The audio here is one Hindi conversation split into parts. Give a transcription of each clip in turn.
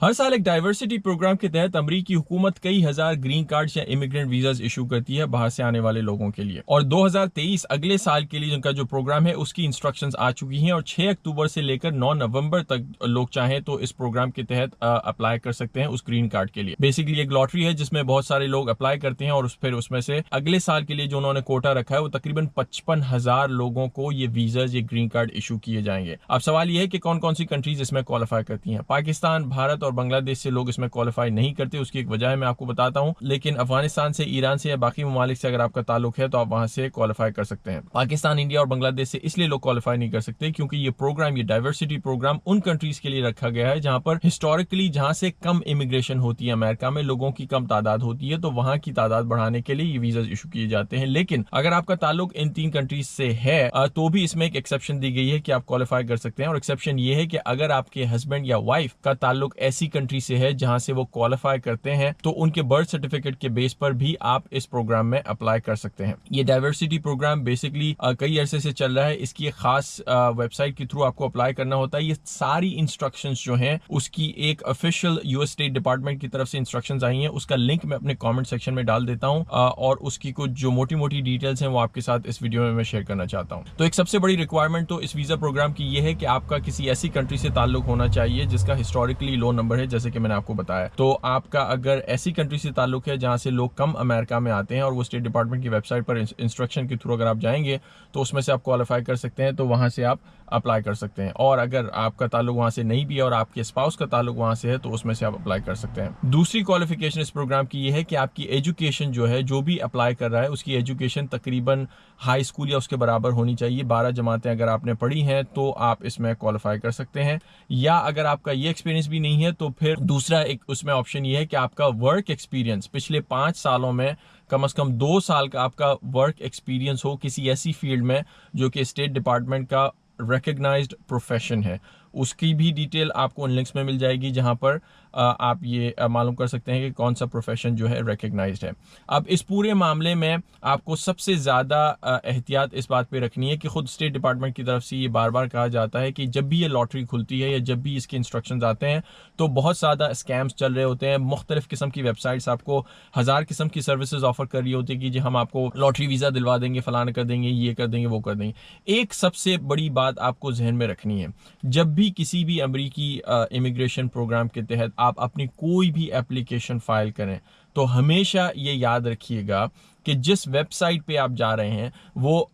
हर साल एक डाइवर्सिटी प्रोग्राम के तहत अमेरिकी हुकूमत कई हजार ग्रीन कार्ड्स या इमिग्रेंट वीजास इशू करती है बाहर से आने वाले लोगों के लिए। और 2023 अगले साल के लिए जिनका जो प्रोग्राम है उसकी इंस्ट्रक्शंस आ चुकी हैं और 6 अक्टूबर से लेकर 9 नवंबर तक लोग चाहें तो इस प्रोग्राम के तहत अप्लाई कर सकते हैं उस ग्रीन कार्ड के लिए। बेसिकली एक लॉटरी है जिसमें बहुत सारे लोग अप्लाई करते हैं और फिर उसमें से अगले साल के लिए जो उन्होंने कोटा रखा है वो तकरीबन 55,000 लोगों को ये वीजाज ये ग्रीन कार्ड इशू किए जाएंगे। अब सवाल ये है कि कौन कौन सी कंट्रीज इसमें क्वालिफाई करती हैं। पाकिस्तान, भारत और बांग्लादेश से लोग इसमें क्वालिफाई नहीं करते, उसकी एक वजह है मैं आपको बताता हूं। लेकिन अफगानिस्तान से, ईरान से या बाकी ममालिक से अगर आपका ताल्लुक है तो आप वहां से क्वालिफाई कर सकते हैं। पाकिस्तान, इंडिया और बांग्लादेश से इसलिए लोग क्वालिफाई नहीं कर सकते क्योंकि ये प्रोग्राम, ये डाइवर्सिटी प्रोग्राम उन कंट्रीज के लिए रखा गया है जहां पर हिस्टोरिकली जहां से कम इमिग्रेशन होती है, अमेरिका में लोगों की कम तादाद होती है, तो वहां की तादाद बढ़ाने के लिए ये वीजा इशू किए जाते हैं। लेकिन अगर आपका ताल्लुक इन 3 कंट्रीज से है तो भी इसमें एक एक्सेप्शन दी गई है कि आप क्वालिफाई कर सकते हैं। और एक्सेप्शन ये है कि अगर आपके हस्बैंड या वाइफ का ताल्लुक ऐसी कंट्री से है जहां से वो क्वालिफाई करते हैं तो उनके बर्थ सर्टिफिकेट के बेस पर भी आप इस प्रोग्राम में अप्लाई कर सकते हैं। ये डाइवर्सिटी प्रोग्राम बेसिकली कई अरसे से चल रहा है। इसकी एक खास वेबसाइट के थ्रू आपको अप्लाई करना होता है। ये सारी इंस्ट्रक्शंस जो हैं उसकी एक ऑफिशियल यूएस स्टेट डिपार्टमेंट की तरफ से इंस्ट्रक्शंस आई हैं, उसका लिंक मैं अपने कमेंट सेक्शन में डाल देता हूं और उसकी कुछ जो मोटी मोटी डिटेल्स हैं वो आपके साथ इस वीडियो में मैं शेयर करना चाहता हूं। तो एक सबसे बड़ी रिक्वायरमेंट तो इस वीजा प्रोग्राम की ये है कि आपका किसी ऐसी कंट्री से ताल्लुक होना चाहिए जिसका हिस्टोरिकली लो नंबर है, जैसे कि मैंने आपको बताया। तो आपका अगर ऐसी कंट्री से ताल्लुक है जहां से लोग कम अमेरिका में आते हैं और वो स्टेट डिपार्टमेंट की वेबसाइट पर इंस्ट्रक्शन के थ्रू अगर आप जाएंगे तो उसमें से आप क्वालिफाई कर सकते हैं, तो वहां से आप अप्लाई कर सकते हैं। और अगर आपका ताल्लुक वहां से नहीं भी है और आपके स्पाउस का ताल्लुक वहां से है तो उसमें से आप अप्लाई कर सकते हैं। दूसरी क्वालिफिकेशन इस प्रोग्राम की ये है कि आपकी एजुकेशन जो है, जो भी अप्लाई कर रहा है उसकी एजुकेशन तकरीबन हाई स्कूल या उसके बराबर होनी चाहिए। 12 जमातें अगर आपने पढ़ी हैं तो आप इसमें क्वालिफाई कर सकते हैं। या अगर आपका ये एक्सपीरियंस भी नहीं है तो फिर दूसरा एक उसमें ऑप्शन ये है कि आपका वर्क एक्सपीरियंस पिछले 5 सालों में कम से कम 2 साल का आपका वर्क एक्सपीरियंस हो किसी ऐसी फील्ड में जो कि स्टेट डिपार्टमेंट का रिकग्नाइज्ड प्रोफेशन है। उसकी भी डिटेल आपको उन लिंक्स में मिल जाएगी जहां पर आप ये मालूम कर सकते हैं कि कौन सा प्रोफेशन जो है रिकग्नाइज्ड है। अब इस पूरे मामले में आपको सबसे ज़्यादा एहतियात इस बात पे रखनी है कि खुद स्टेट डिपार्टमेंट की तरफ से ये बार बार कहा जाता है कि जब भी ये लॉटरी खुलती है या जब भी इसके इंस्ट्रक्शंस आते हैं तो बहुत ज़्यादा स्कैम्स चल रहे होते हैं। मुख्तलिफ किस्म की वेबसाइट्स आपको हज़ार किस्म की सर्विसेज ऑफर कर रही होती है कि जी हम आपको लॉटरी वीज़ा दिलवा देंगे, फलाना कर देंगे, ये कर देंगे, वो कर देंगे। एक सबसे बड़ी बात आपको जहन में रखनी है, जब भी किसी भी अमेरिकी इमिग्रेशन प्रोग्राम के तहत आप अपनी कोई भी एप्लीकेशन फाइल करें तो हमेशा ये याद रखिएगा कि जिस वेबसाइट पे आप जा रहे हैं वो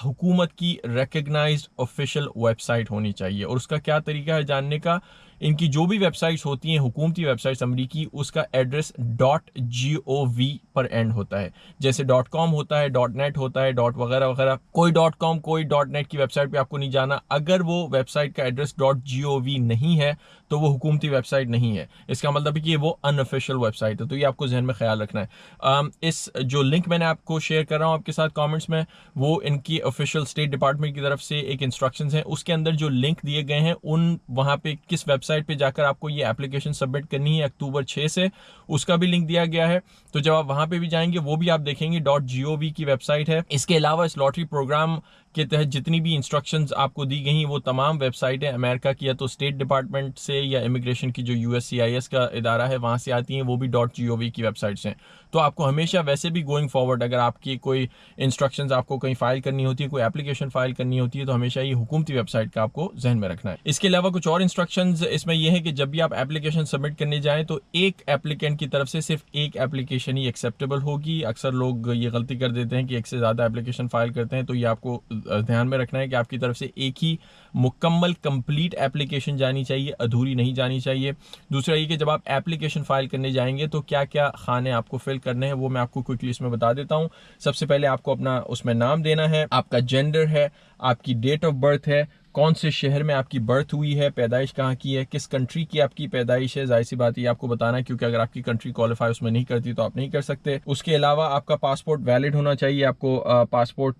हुकूमत की रिकग्नाइज्ड ऑफिशियल वेबसाइट होनी चाहिए। और उसका क्या तरीका है जानने का, इनकी जो भी वेबसाइट्स होती हैं हुकूमती वेबसाइट्स अमरीकी, उसका एड्रेस .gov पर एंड होता है। जैसे .com होता है, .net होता है, वगैरह वगैरह। कोई .com कोई .net की वेबसाइट पे आपको नहीं जाना। अगर वो वेबसाइट का एड्रेस .gov नहीं है तो वो हुकूमती वेबसाइट नहीं है। इसका मतलब है कि वो अनऑफिशियल वेबसाइट है। तो ये आपको जहन में ख्याल रखना है। इस जो लिंक मैंने आपको शेयर कर रहा हूँ आपके साथ कमेंट्स में, वो इनकी ऑफिशियल स्टेट डिपार्टमेंट की तरफ से एक इंस्ट्रक्शंस हैं। उसके अंदर जो लिंक दिए गए हैं उन वहाँ पे किस वेबसाइट पे जाकर आपको ये एप्लीकेशन सबमिट करनी है अक्टूबर 6 से, उसका भी लिंक दिया गया है। तो जब आप वहाँ पे भी जाएंगे वो भी आप देखेंगे .gov की वेबसाइट है। इसके अलावा इस लॉटरी प्रोग्राम के तहत जितनी भी इंस्ट्रक्शंस आपको दी गई हैं वो तमाम वेबसाइटें अमेरिका की या तो स्टेट डिपार्टमेंट से या इमिग्रेशन की जो USCIS का इदारा है वहाँ से आती हैं, वो भी .gov की वेबसाइट्स हैं। तो आपको हमेशा वैसे भी गोइंग फॉरवर्ड अगर आपकी कोई इंस्ट्रक्शंस आपको कहीं फाइल करनी होती है, कोई एप्लीकेशन फाइल करनी होती है, तो हमेशा ये हुकूमती वेबसाइट का आपको जहन में रखना है। इसके अलावा कुछ और इंस्ट्रक्शंस इसमें यह है कि जब भी आप एप्लीकेशन सबमिट करने जाएं तो एक एप्लीकेंट की तरफ से सिर्फ एक एप्लीकेशन ही एक्सेप्टेबल होगी। अक्सर लोग ये गलती कर देते हैं कि एक से ज़्यादा एप्लीकेशन फाइल करते हैं, तो ये आपको ध्यान में रखना है कि आपकी तरफ से एक ही मुकम्मल कंप्लीट एप्लीकेशन जानी चाहिए, अधूरी नहीं जानी चाहिए। दूसरा ये कि जब आप एप्लीकेशन फाइल करने जाएंगे तो क्या क्या खाने आपको फिल करने हैं वो मैं आपको क्विकली इसमें बता देता हूं। सबसे पहले आपको अपना उसमें नाम देना है, आपका जेंडर है, आपकी डेट ऑफ बर्थ है, कौन से शहर में आपकी बर्थ हुई है, पैदाइश कहाँ की है, किस कंट्री की आपकी पैदाइश है। जाहिर सी बात ये आपको बताना है क्योंकि अगर आपकी कंट्री क्वालिफाई उसमें नहीं करती तो आप नहीं कर सकते। उसके अलावा आपका पासपोर्ट वैलिड होना चाहिए, आपको पासपोर्ट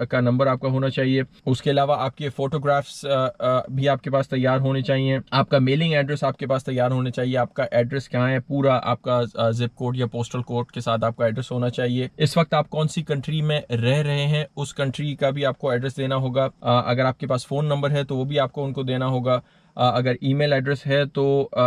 का नंबर आपका होना चाहिए। उसके अलावा आपके फोटोग्राफ्स भी आपके पास तैयार होने चाहिए। आपका मेलिंग एड्रेस आपके पास तैयार होना चाहिए। आपका एड्रेस कहाँ है पूरा, आपका जिप कोड या पोस्टल कोड के साथ आपका एड्रेस होना चाहिए। इस वक्त आप कौन सी कंट्री में रह रहे हैं उस कंट्री का भी आपको एड्रेस देना होगा। अगर आपके पास फोन नंबर है तो वो भी आपको उनको देना होगा। अगर ईमेल एड्रेस है तो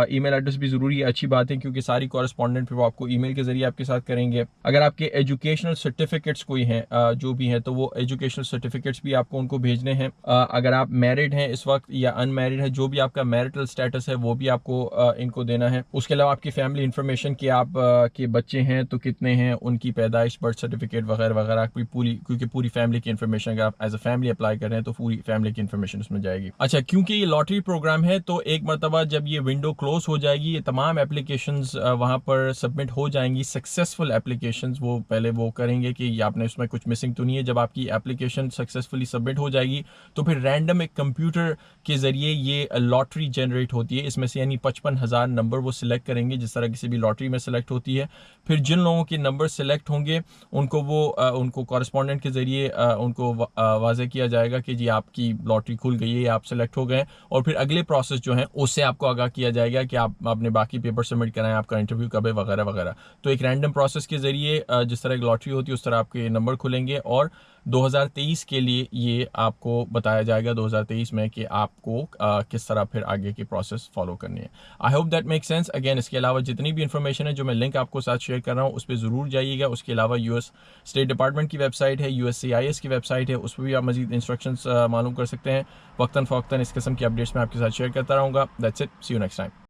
ईमेल एड्रेस भी ज़रूरी है, अच्छी बात है, क्योंकि सारी कॉरेस्पॉन्डेंट फिर वो आपको ईमेल के ज़रिए आपके साथ करेंगे। अगर आपके एजुकेशनल सर्टिफिकेट्स कोई हैं जो भी हैं, तो वो एजुकेशनल सर्टिफिकेट्स भी आपको उनको भेजने हैं। अगर आप मैरिड हैं इस वक्त या अनमैरिड है, जो भी आपका मैरिटल स्टेटस है वो भी आपको इनको देना है। उसके अलावा आपकी फैमिली इन्फॉर्मेशन कि आप के बच्चे हैं तो कितने हैं, उनकी पैदाइश, बर्थ सर्टिफिकेट वगैरह वगैरह, पूरी, क्योंकि पूरी फैमिली की इन्फॉर्मेशन अगर आप एज अ फैमिली अप्लाई कर रहे हैं तो पूरी फैमिली की इन्फॉर्मेशन उसमें जाएगी। अच्छा, क्योंकि ये लॉटरी प्रोग्राम है तो एक मरतबा जब ये विंडो क्लोज हो जाएगी, ये तमाम एप्लीकेशंस वहाँ पर सबमिट हो जाएंगी। सक्सेसफुल एप्लीकेशंस वो पहले वो करेंगे कि आपने उसमें कुछ मिसिंग तो नहीं है। जब आपकी एप्लीकेशन सक्सेसफुली सबमिट हो जाएगी तो फिर रैंडम एक कंप्यूटर के जरिए ये लॉटरी जनरेट होती है। इसमें से यानी 55,000 नंबर वो सिलेक्ट करेंगे, जिस तरह किसी भी लॉटरी में सिलेक्ट होती है। फिर जिन लोगों के नंबर सिलेक्ट होंगे उनको वो उनको कॉरेस्पॉन्डेंट के जरिए उनको वाज़ेह किया जाएगा कि जी आपकी लॉटरी खुल गई है, आप सिलेक्ट हो गए। और फिर अगले प्रोसेस जो है उससे आपको आगाह किया जाएगा कि आप अपने बाकी पेपर सबमिट कराएं, आपका इंटरव्यू कब है वगैरह वगैरह। तो एक रैंडम प्रोसेस के जरिए जिस तरह एक लॉटरी होती है उस तरह आपके नंबर खुलेंगे और 2023 के लिए ये आपको बताया जाएगा 2023 में कि आपको किस तरह फिर आगे की प्रोसेस फॉलो करनी है। I hope that make sense. Again, इसके अलावा जितनी भी इन्फॉर्मेशन है जो मैं लिंक आपको साथ शेयर कर रहा हूँ उस पर ज़रूर जाइएगा। उसके अलावा यूएस स्टेट डिपार्टमेंट की वेबसाइट है, USCIS की वेबसाइट है, उस पर भी आप मजीद इंस्ट्रक्शंस मालूम कर सकते हैं। वक्तन फ़वक्तन इस किस्म की अपडेट्स मैं आपके साथ शेयर करता रहूँगा। That's it, see you next time.